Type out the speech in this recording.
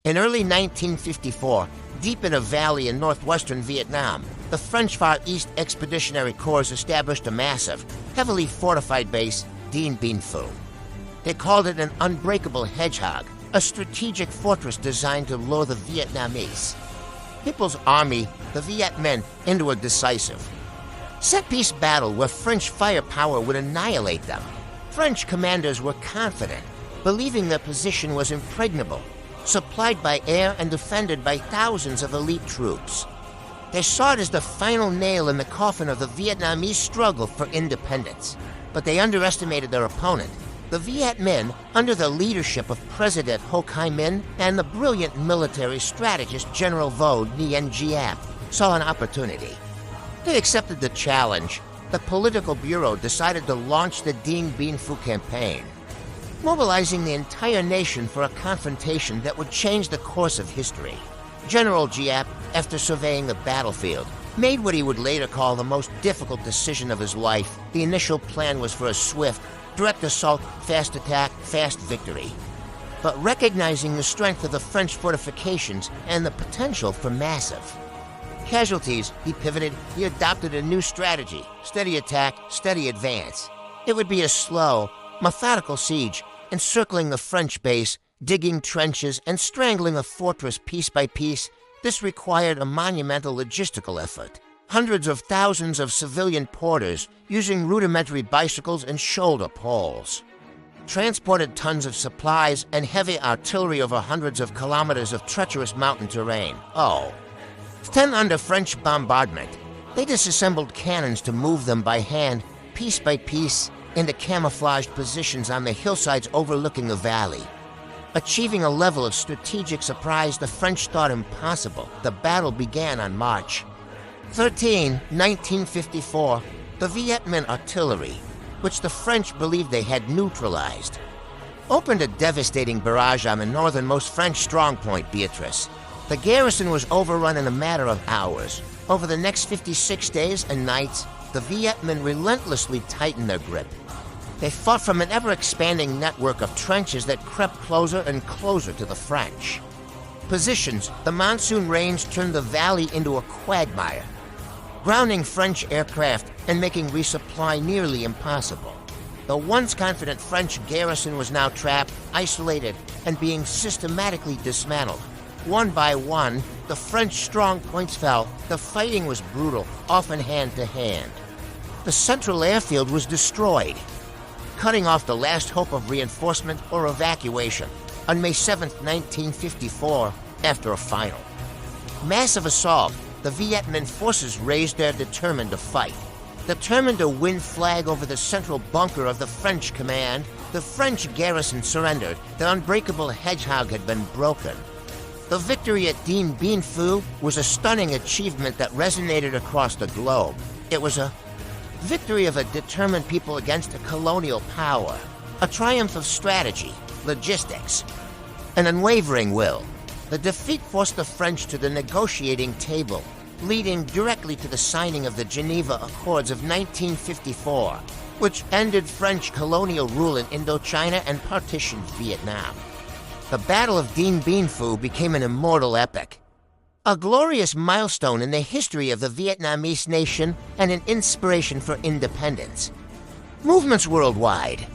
In early 1954, deep in a valley in northwestern Vietnam, the French Far East Expeditionary Corps established a massive, heavily fortified base, Dien Bien Phu. They called it an unbreakable hedgehog, a strategic fortress designed to lure the Vietnamese. People's Army, the Viet Minh, into a decisive, set-piece battle where French firepower would annihilate them. French commanders were confident, believing their position was impregnable, supplied by air and defended by thousands of elite troops. They saw it as the final nail in the coffin of the Vietnamese struggle for independence. But they underestimated their opponent. The Viet Minh, under the leadership of President Ho Chi Minh and the brilliant military strategist General Vo Dien Bien, saw an opportunity. They accepted the challenge. The Political Bureau decided to launch the Dien Bien Phu campaign, mobilizing the entire nation for a confrontation that would change the course of history. General Giap, after surveying the battlefield, made what he would later call the most difficult decision of his life. The initial plan was for a swift, direct assault, fast attack, fast victory. But recognizing the strength of the French fortifications and the potential for massive casualties, he pivoted. He adopted a new strategy: steady attack, steady advance. It would be a slow, methodical siege, encircling the French base, digging trenches, and strangling the fortress piece by piece. This required a monumental logistical effort. Hundreds of thousands of civilian porters, using rudimentary bicycles and shoulder poles, transported tons of supplies and heavy artillery over hundreds of kilometers of treacherous mountain terrain. 10 under French bombardment. They disassembled cannons to move them by hand, piece by piece, into camouflaged positions on the hillsides overlooking the valley. Achieving a level of strategic surprise the French thought impossible, the battle began on March 13, 1954. The Viet Minh artillery, which the French believed they had neutralized, opened a devastating barrage on the northernmost French strongpoint, Beatrice. The garrison was overrun in a matter of hours. Over the next 56 days and nights, the Viet Minh relentlessly tightened their grip. They fought from an ever-expanding network of trenches that crept closer and closer to the French. Positions: the monsoon rains turned the valley into a quagmire, grounding French aircraft and making resupply nearly impossible. The once confident French garrison was now trapped, isolated, and being systematically dismantled. One by one, the French strong points fell. The fighting was brutal, often hand to hand. The central airfield was destroyed, cutting off the last hope of reinforcement or evacuation. On May 7, 1954, after a final massive assault, the Viet Minh forces raised their determined to fight. Determined to win flag over the central bunker of the French command, the French garrison surrendered. The unbreakable hedgehog had been broken. The victory at Dien Bien Phu was a stunning achievement that resonated across the globe. It was a victory of a determined people against a colonial power, a triumph of strategy, logistics, an unwavering will. The defeat forced the French to the negotiating table, leading directly to the signing of the Geneva Accords of 1954, which ended French colonial rule in Indochina and partitioned Vietnam. The Battle of Dien Bien Phu became an immortal epic, a glorious milestone in the history of the Vietnamese nation and an inspiration for independence. Movements worldwide,